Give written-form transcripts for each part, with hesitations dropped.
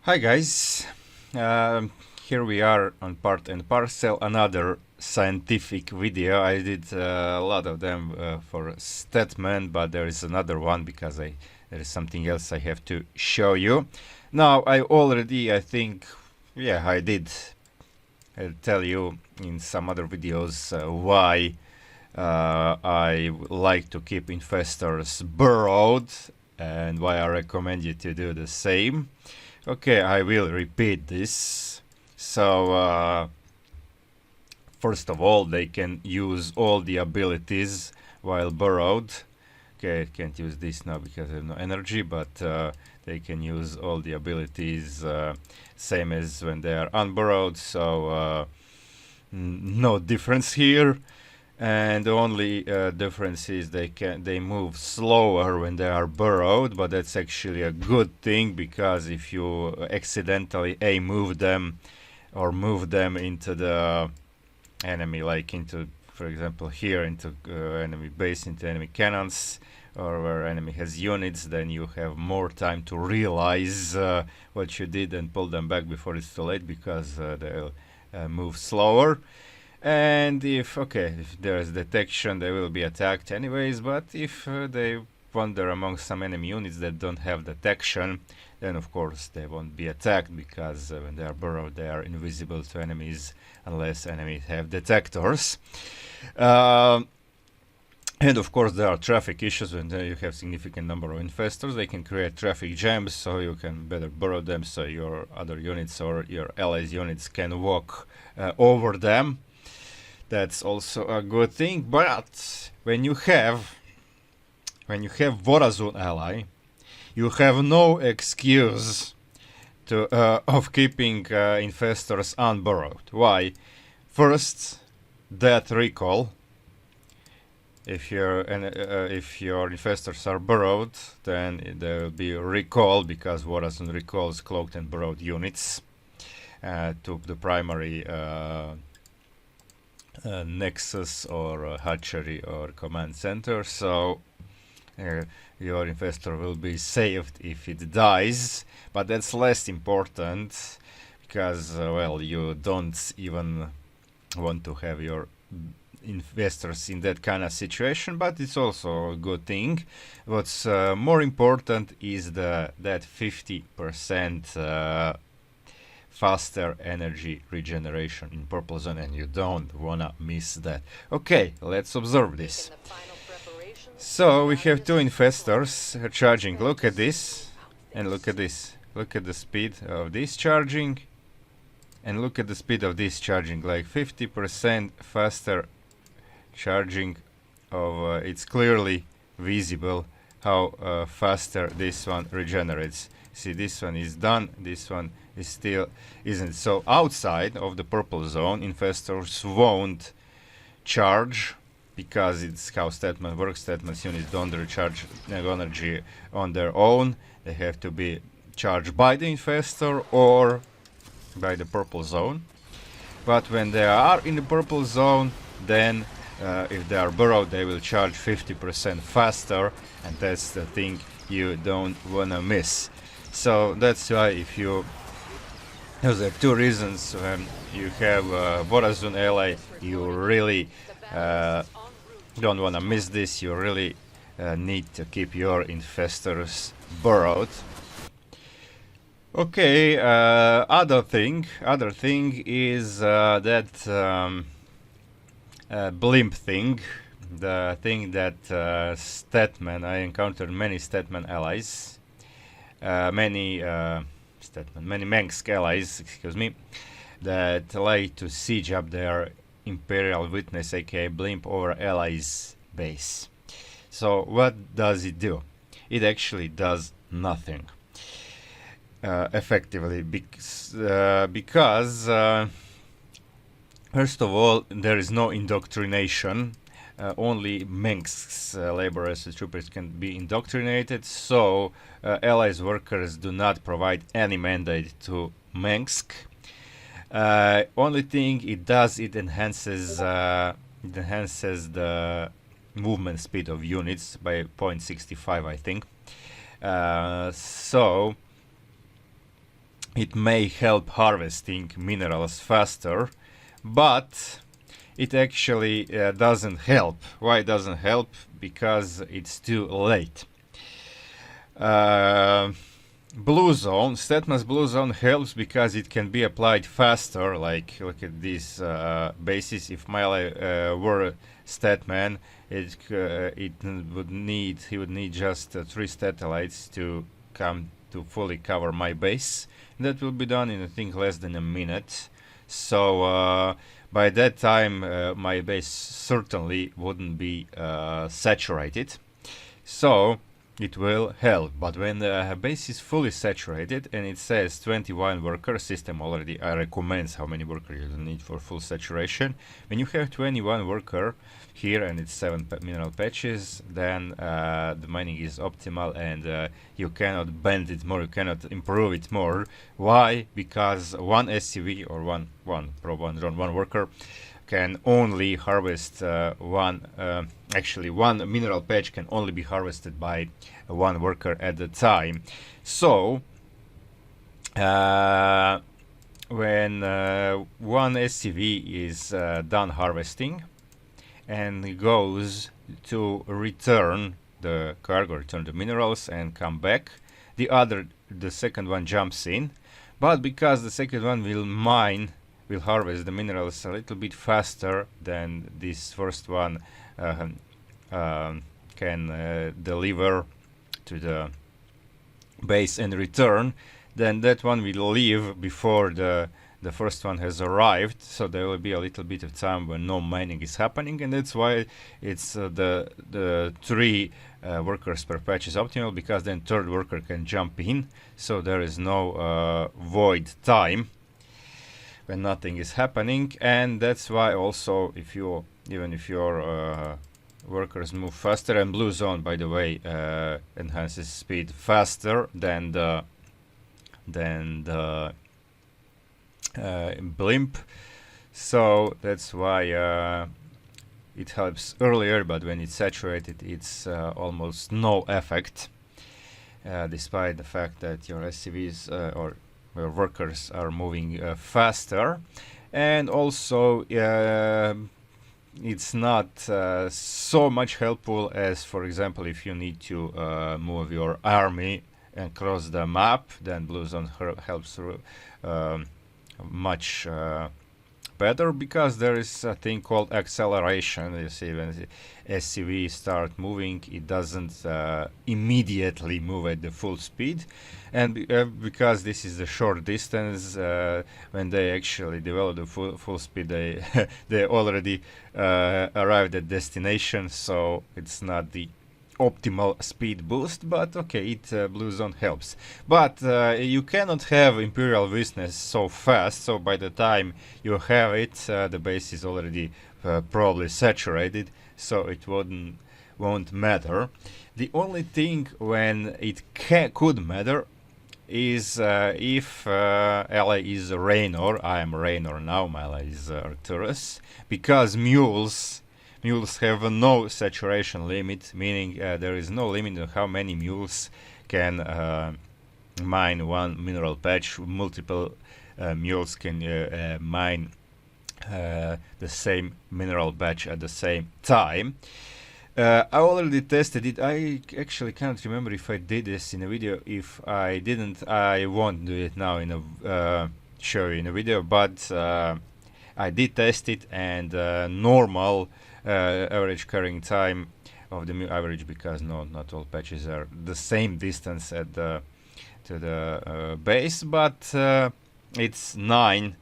Hi guys, here we are on Part and Parcel, another scientific video. I did a lot of them for Stetmann, but there is another one because there is something else I have to show you. Now I think, yeah, I did tell you in some other videos why I like to keep infestors burrowed and why I recommend you to do the same. Okay, I will repeat this. So, first of all, they can use all the abilities while burrowed. Okay, I can't use this now because I have no energy, but they can use all the abilities same as when they are unburrowed. So, no difference here. And the only difference is they move slower when they are burrowed, but that's actually a good thing, because if you accidentally move them or move them into the enemy, like into, for example, here into enemy base, into enemy cannons, or where enemy has units, then you have more time to realize what you did and pull them back before it's too late, because they'll move slower. And if there's detection, they will be attacked anyways, but if they wander among some enemy units that don't have detection, then of course they won't be attacked, because when they are burrowed they are invisible to enemies unless enemies have detectors. And of course there are traffic issues. When you have significant number of infestors, they can create traffic jams, so you can better burrow them so your other units or your allies units can walk over them. That's also a good thing. But when you have Vorazun ally, you have no excuse to of keeping infestors unburrowed. Why? First, death recall. If your infestors are burrowed, then there will be recall, because Vorazun recalls cloaked and burrowed units to the primary nexus or hatchery or command center. So your infestor will be saved if it dies, but that's less important, because well, you don't even want to have your investors in that kind of situation, but it's also a good thing. What's more important is that 50% faster energy regeneration in purple zone, and you don't wanna miss that. Okay, let's observe this. So we have two infestors charging. Look at this, and look at this. Look at the speed of this charging, and look at the speed of this charging, like 50% faster charging of it's clearly visible how faster this one regenerates. See, this one is done, this one is still isn't. So outside of the purple zone, infestors won't charge, because it's how Stetmann works. Stetmann's units don't recharge energy on their own. They have to be charged by the infestor or by the purple zone. But when they are in the purple zone, then if they are burrowed, they will charge 50% faster, and that's the thing you don't wanna miss. So that's why, if you, those are two reasons. When you have Vorazun ally, you really don't wanna miss this. You really need to keep your infestors burrowed. Okay, other thing is that blimp thing, the thing that Stetmann, I encountered many Stetmann allies, many Mengsk allies, excuse me, that like to siege up their Imperial Witness, aka blimp, over allies' base. So what does it do? It actually does nothing effectively, because first of all, there is no indoctrination. Only Mengsk's laborers and troopers can be indoctrinated, so allies workers do not provide any mandate to Mengsk. Only thing it does, it enhances the movement speed of units by 0.65, I think. So it may help harvesting minerals faster, but it actually doesn't help. Why it doesn't help? Because it's too late. Blue zone, Stetmann's blue zone helps because it can be applied faster. Like, look at this basis. If Melee were Stetmann, he would need just 3 satellites to come to fully cover my base. And that will be done in, I think, less than a minute. So by that time my base certainly wouldn't be saturated. So it will help. But when the base is fully saturated and it says 21 workers, system already recommends how many workers you need for full saturation. When you have 21 worker here and it's 7 mineral patches, then the mining is optimal, and you cannot bend it more, you cannot improve it more. Why? Because one SCV or one worker can only harvest one mineral patch can only be harvested by one worker at a time. So when one SCV is done harvesting and goes to return the cargo, return the minerals and come back, the second one jumps in, but because the second one will harvest the minerals a little bit faster than this first one can deliver to the base and return, then that one will leave before the first one has arrived, so there will be a little bit of time when no mining is happening, and that's why it's the 3 workers per patch is optimal, because then third worker can jump in, so there is no void time when nothing is happening. And that's why also even if your workers move faster, and blue zone, by the way, enhances speed faster than the blimp, so that's why it helps earlier, but when it's saturated it's almost no effect, despite the fact that your SCVs or your workers are moving faster. And also it's not so much helpful as, for example, if you need to move your army across the map, then blue zone helps much better, because there is a thing called acceleration. You see, when the SCV start moving, it doesn't immediately move at the full speed, and because this is a short distance, when they actually develop the full speed, they they already arrived at destination, so it's not the optimal speed boost, but okay, blue zone helps. But you cannot have Imperial Witness so fast, so by the time you have it, the base is already probably saturated, so it won't matter. The only thing when it could matter is if ally is a Raynor. I am Raynor now, my ally is Arcturus, because mules have no saturation limit, meaning there is no limit on how many mules can mine one mineral patch. Multiple mules can mine the same mineral patch at the same time. I already tested it. I actually can't remember if I did this in a video. If I didn't, I won't do it now in a show you in a video, but I did test it, and normal average carrying time of the average, because not all patches are the same distance at to the base, but it's 9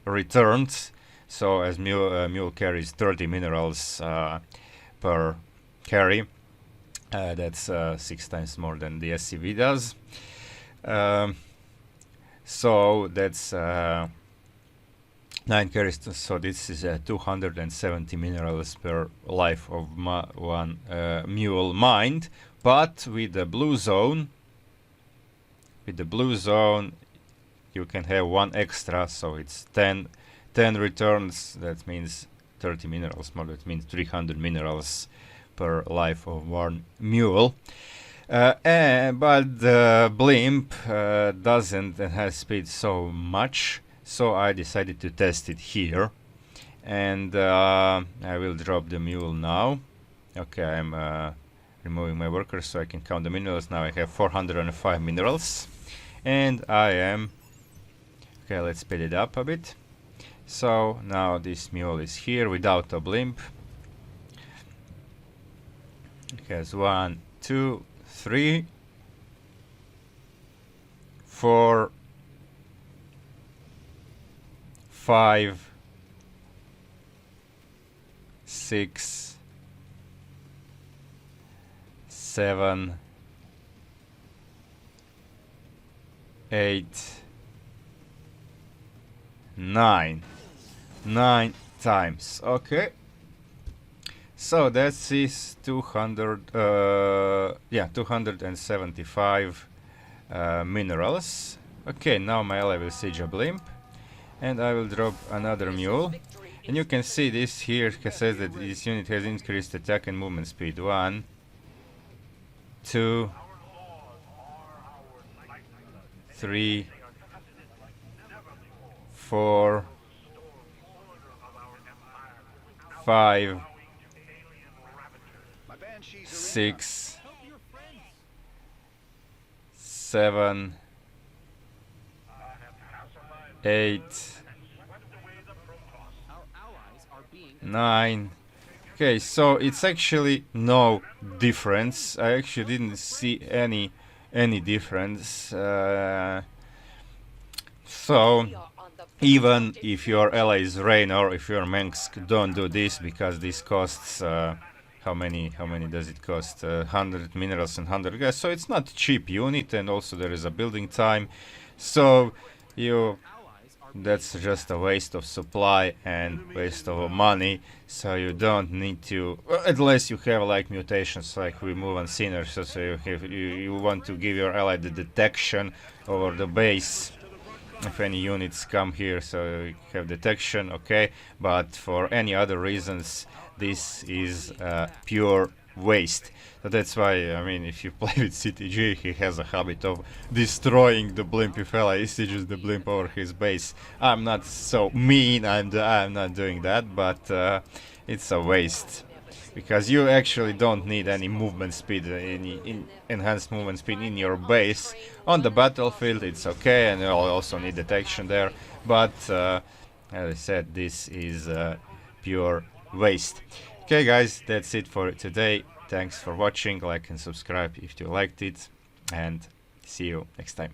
returns. So as mule carries 30 minerals per carry, that's 6 times more than the SCV does. So that's 9 carries, so this is 270 minerals per life of one mule mined. But with the blue zone, you can have one extra, so it's 10 returns. That means 30 minerals more. That means 300 minerals per life of one mule. But the blimp doesn't enhance speed so much, so I decided to test it here. And I will drop the mule now. Okay, I'm removing my workers so I can count the minerals. Now I have 405 minerals. And I am... Okay, let's speed it up a bit. So now this mule is here without a blimp. It has 1, 2, 3, 4, 5, 6, 7, 8, 9. 9 times. Okay. So that is 275 minerals. Okay, now my ally will siege a blimp, and I will drop another mule. And you can see this here says that this unit has increased attack and movement speed. 1, 2, 3, 4, 5, 6, 7, 8, 9. Okay, so it's actually no difference. I actually didn't see any difference. So even if your ally is Rain or if your Mengsk, don't do this, because this costs how many does it cost? 100 minerals and 100 gas. So it's not cheap unit, and also there is a building time. So that's just a waste of supply and waste of money. So you don't need to, unless you have like mutations like we move on Sinners. So you want to give your ally the detection over the base if any units come here, so you have detection, okay, but for any other reasons this is pure waste. So that's why, I mean, if you play with CTG, he has a habit of destroying the blimp if ally sieges the blimp over his base. I'm not so mean, I'm not doing that, but it's a waste. Because you actually don't need any movement speed, any enhanced movement speed in your base. On the battlefield it's okay, and you also need detection there, but as I said, this is pure waste. Okay guys, that's it for today. Thanks for watching, like and subscribe if you liked it, and see you next time.